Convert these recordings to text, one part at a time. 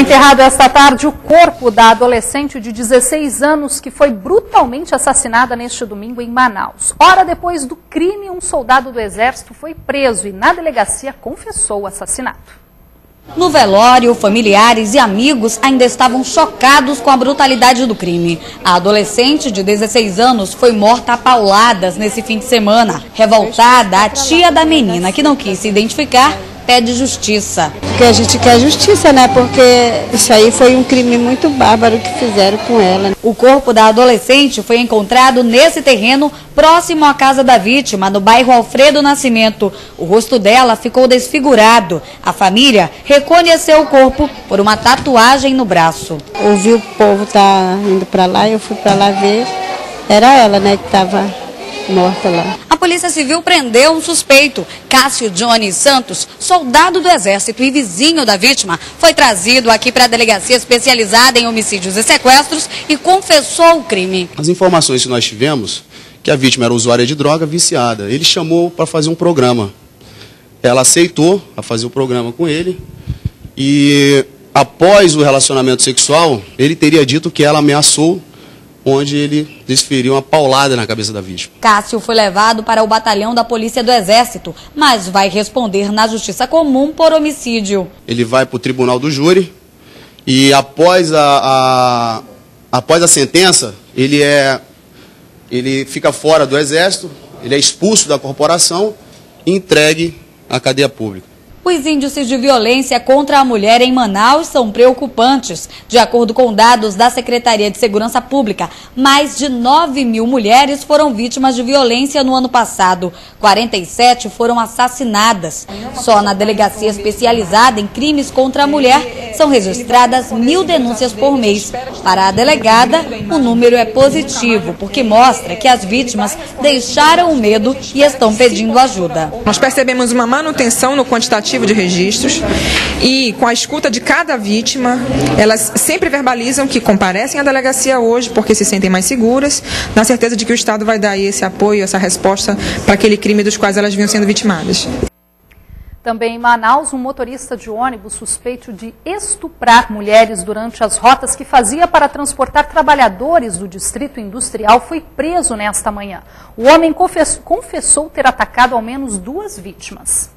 enterrado esta tarde o corpo da adolescente de 16 anos que foi brutalmente assassinada neste domingo em Manaus. Hora depois do crime, um soldado do Exército foi preso e na delegacia confessou o assassinato. No velório, familiares e amigos ainda estavam chocados com a brutalidade do crime. A adolescente de 16 anos foi morta a pauladas nesse fim de semana. Revoltada, a tia da menina, que não quis se identificar, pede justiça. Porque a gente quer justiça, né? Porque isso aí foi um crime muito bárbaro que fizeram com ela. O corpo da adolescente foi encontrado nesse terreno próximo à casa da vítima, no bairro Alfredo Nascimento. O rosto dela ficou desfigurado. A família reconheceu o corpo por uma tatuagem no braço. Ouvi o povo tá indo para lá, eu fui para lá ver. Era ela, né, que estava morta lá. A Polícia Civil prendeu um suspeito. Cássio Johnny Santos, soldado do Exército e vizinho da vítima, foi trazido aqui para a delegacia especializada em homicídios e sequestros e confessou o crime. As informações que nós tivemos, que a vítima era usuária de droga, viciada. Ele chamou para fazer um programa. Ela aceitou a fazer o programa com ele e após o relacionamento sexual, ele teria dito que ela ameaçou, onde ele desferiu uma paulada na cabeça da vítima. Cássio foi levado para o batalhão da Polícia do Exército, mas vai responder na Justiça Comum por homicídio. Ele vai para o tribunal do júri e após a sentença, ele fica fora do Exército, ele é expulso da corporação e entregue à cadeia pública. Os índices de violência contra a mulher em Manaus são preocupantes. De acordo com dados da Secretaria de Segurança Pública, mais de 9.000 mulheres foram vítimas de violência no ano passado. 47 foram assassinadas. Só na delegacia especializada em crimes contra a mulher são registradas 1.000 denúncias por mês. Para a delegada, o número é positivo, porque mostra que as vítimas deixaram o medo e estão pedindo ajuda. Nós percebemos uma manutenção no quantitativo de registros e com a escuta de cada vítima, elas sempre verbalizam que comparecem à delegacia hoje porque se sentem mais seguras, na certeza de que o Estado vai dar esse apoio, essa resposta para aquele crime dos quais elas vinham sendo vitimadas. Também em Manaus, um motorista de ônibus suspeito de estuprar mulheres durante as rotas que fazia para transportar trabalhadores do Distrito Industrial foi preso nesta manhã. O homem confessou ter atacado ao menos 2 vítimas.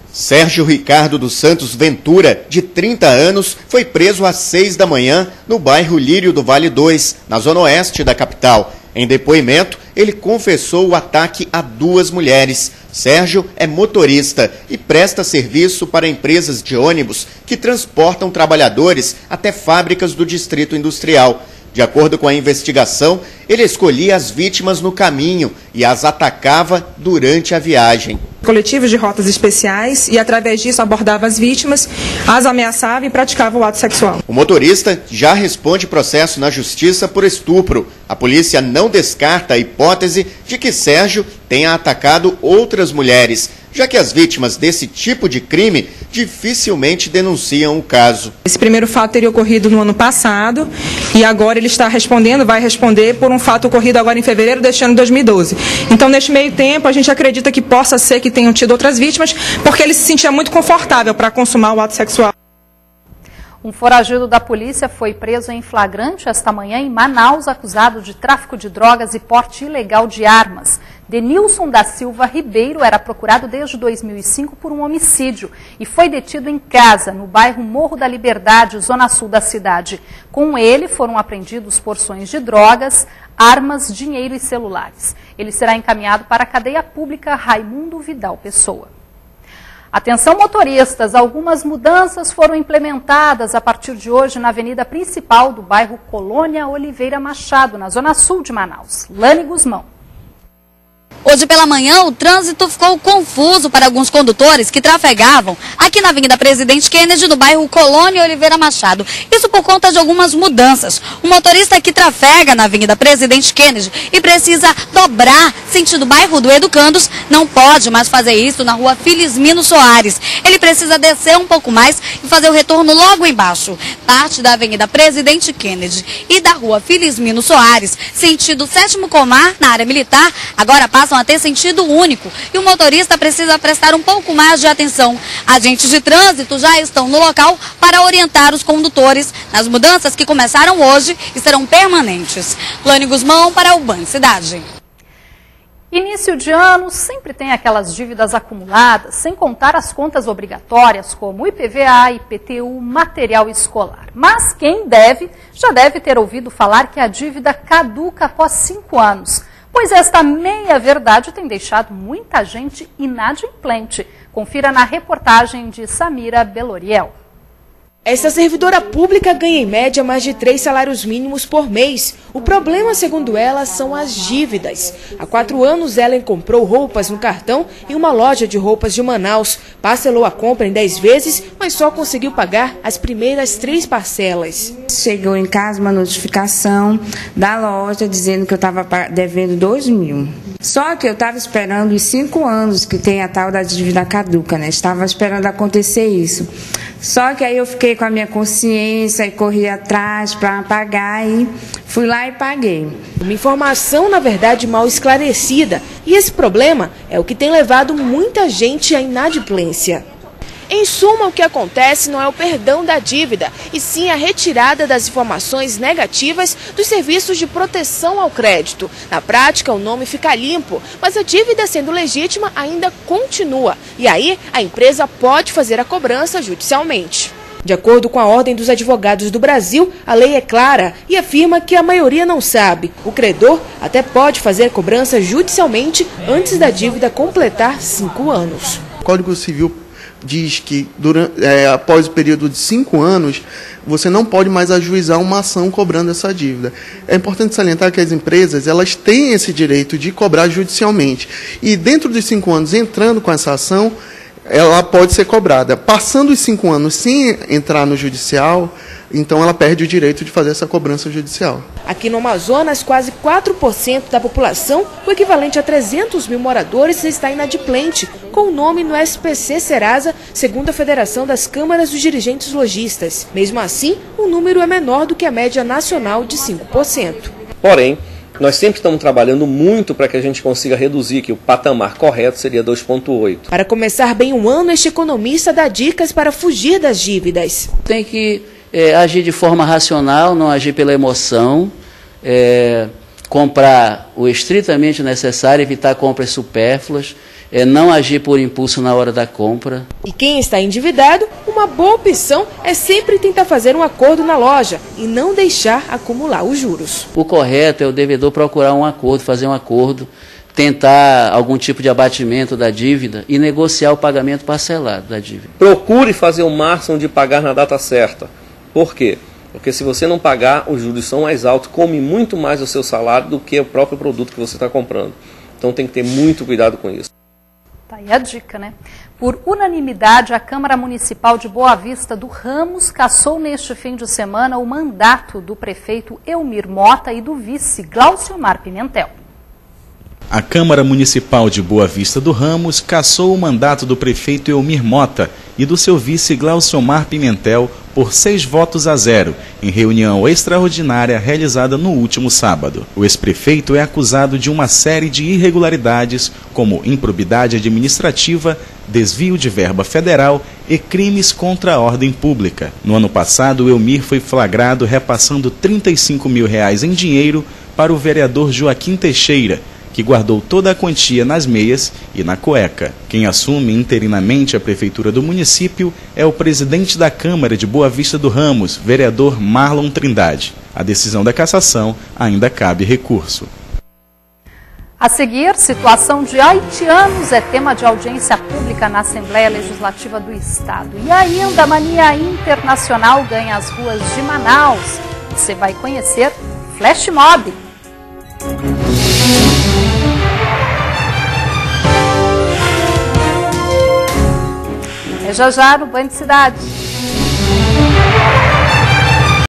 Sérgio Ricardo dos Santos Ventura, de 30 anos, foi preso às 6 da manhã no bairro Lírio do Vale 2, na zona oeste da capital. Em depoimento, ele confessou o ataque a 2 mulheres. Sérgio é motorista e presta serviço para empresas de ônibus que transportam trabalhadores até fábricas do Distrito Industrial. De acordo com a investigação, ele escolhia as vítimas no caminho e as atacava durante a viagem. Coletivos de rotas especiais e, através disso, abordava as vítimas, as ameaçava e praticava o ato sexual. O motorista já responde processo na justiça por estupro. A polícia não descarta a hipótese de que Sérgio tenha atacado outras mulheres, já que as vítimas desse tipo de crime dificilmente denunciam o caso. Esse primeiro fato teria ocorrido no ano passado e agora ele está respondendo, vai responder por um fato ocorrido agora em fevereiro deste ano de 2012. Então, neste meio tempo, a gente acredita que possa ser que tenham tido outras vítimas, porque ele se sentia muito confortável para consumar o ato sexual. Um foragido da polícia foi preso em flagrante esta manhã em Manaus, acusado de tráfico de drogas e porte ilegal de armas. Denilson da Silva Ribeiro era procurado desde 2005 por um homicídio e foi detido em casa, no bairro Morro da Liberdade, zona sul da cidade. Com ele foram apreendidos porções de drogas, armas, dinheiro e celulares. Ele será encaminhado para a cadeia pública Raimundo Vidal Pessoa. Atenção motoristas, algumas mudanças foram implementadas a partir de hoje na avenida principal do bairro Colônia Oliveira Machado, na zona sul de Manaus. Lani Guzmão. Hoje pela manhã, o trânsito ficou confuso para alguns condutores que trafegavam aqui na Avenida Presidente Kennedy, no bairro Colônia Oliveira Machado. Isso por conta de algumas mudanças. O motorista que trafega na Avenida Presidente Kennedy e precisa dobrar sentido bairro do Educandos, não pode mais fazer isso na rua Felizmino Soares. Ele precisa descer um pouco mais e fazer o retorno logo embaixo. parte da Avenida Presidente Kennedy e da Rua Felizmino Soares, sentido Sétimo Comar, na área militar, agora passam a ter sentido único e o motorista precisa prestar um pouco mais de atenção. Agentes de trânsito já estão no local para orientar os condutores nas mudanças que começaram hoje e serão permanentes. Lani Guzmão para o Ban Cidade. Início de ano sempre tem aquelas dívidas acumuladas, sem contar as contas obrigatórias, como IPVA, IPTU, material escolar. Mas quem deve, já deve ter ouvido falar que a dívida caduca após 5 anos. Pois esta meia-verdade tem deixado muita gente inadimplente. Confira na reportagem de Samira Beloriel. Essa servidora pública ganha em média mais de 3 salários mínimos por mês. O problema, segundo ela, são as dívidas. Há 4 anos, Ellen comprou roupas no cartão em uma loja de roupas de Manaus. Parcelou a compra em 10 vezes, mas só conseguiu pagar as primeiras 3 parcelas. Chegou em casa uma notificação da loja dizendo que eu estava devendo 2 mil. Só que eu estava esperando os 5 anos que tem a tal da dívida caduca, né? Estava esperando acontecer isso. Só que aí eu fiquei com a minha consciência e corri atrás para pagar e fui lá e paguei. Uma informação, na verdade, mal esclarecida. E esse problema é o que tem levado muita gente à inadimplência. Em suma, o que acontece não é o perdão da dívida, e sim a retirada das informações negativas dos serviços de proteção ao crédito. Na prática, o nome fica limpo, mas a dívida, sendo legítima, ainda continua. E aí, a empresa pode fazer a cobrança judicialmente. De acordo com a Ordem dos Advogados do Brasil, a lei é clara e afirma que a maioria não sabe. O credor até pode fazer cobrança judicialmente antes da dívida completar 5 anos. O Código Civil diz que após o período de 5 anos, você não pode mais ajuizar uma ação cobrando essa dívida. É importante salientar que as empresas elas têm esse direito de cobrar judicialmente. E dentro dos 5 anos, entrando com essa ação, ela pode ser cobrada. Passando os 5 anos sem entrar no judicial, então ela perde o direito de fazer essa cobrança judicial. Aqui no Amazonas, quase 4% da população, o equivalente a 300 mil moradores, está inadimplente, com o nome no SPC Serasa, segundo a Federação das Câmaras dos Dirigentes Lojistas. Mesmo assim, o número é menor do que a média nacional de 5%. Porém, nós sempre estamos trabalhando muito para que a gente consiga reduzir, que o patamar correto seria 2,8. Para começar bem o ano, este economista dá dicas para fugir das dívidas. Tem que agir de forma racional, não agir pela emoção, comprar o estritamente necessário, evitar compras supérfluas, não agir por impulso na hora da compra. E quem está endividado, uma boa opção é sempre tentar fazer um acordo na loja e não deixar acumular os juros. O correto é o devedor procurar um acordo, fazer um acordo, tentar algum tipo de abatimento da dívida e negociar o pagamento parcelado da dívida. Procure fazer o máximo de pagar na data certa. Por quê? Porque se você não pagar, os juros são mais altos, come muito mais o seu salário do que o próprio produto que você está comprando. Então tem que ter muito cuidado com isso. Tá aí a dica, né? Por unanimidade, a Câmara Municipal de Boa Vista do Ramos cassou neste fim de semana o mandato do prefeito Elmir Mota e do vice Glauciomar Pimentel. A Câmara Municipal de Boa Vista do Ramos cassou o mandato do prefeito Elmir Mota e do seu vice Glauciomar Pimentel por 6-0, em reunião extraordinária realizada no último sábado. O ex-prefeito é acusado de uma série de irregularidades, como improbidade administrativa, desvio de verba federal e crimes contra a ordem pública. No ano passado, o Elmir foi flagrado repassando R$35 mil em dinheiro para o vereador Joaquim Teixeira, que guardou toda a quantia nas meias e na cueca. Quem assume interinamente a prefeitura do município é o presidente da Câmara de Boa Vista do Ramos, vereador Marlon Trindade. A decisão da cassação ainda cabe recurso. A seguir, situação de haitianos é tema de audiência pública na Assembleia Legislativa do Estado. E ainda a mania internacional ganha as ruas de Manaus. Você vai conhecer Flash Mob. É já no Ban Cidade.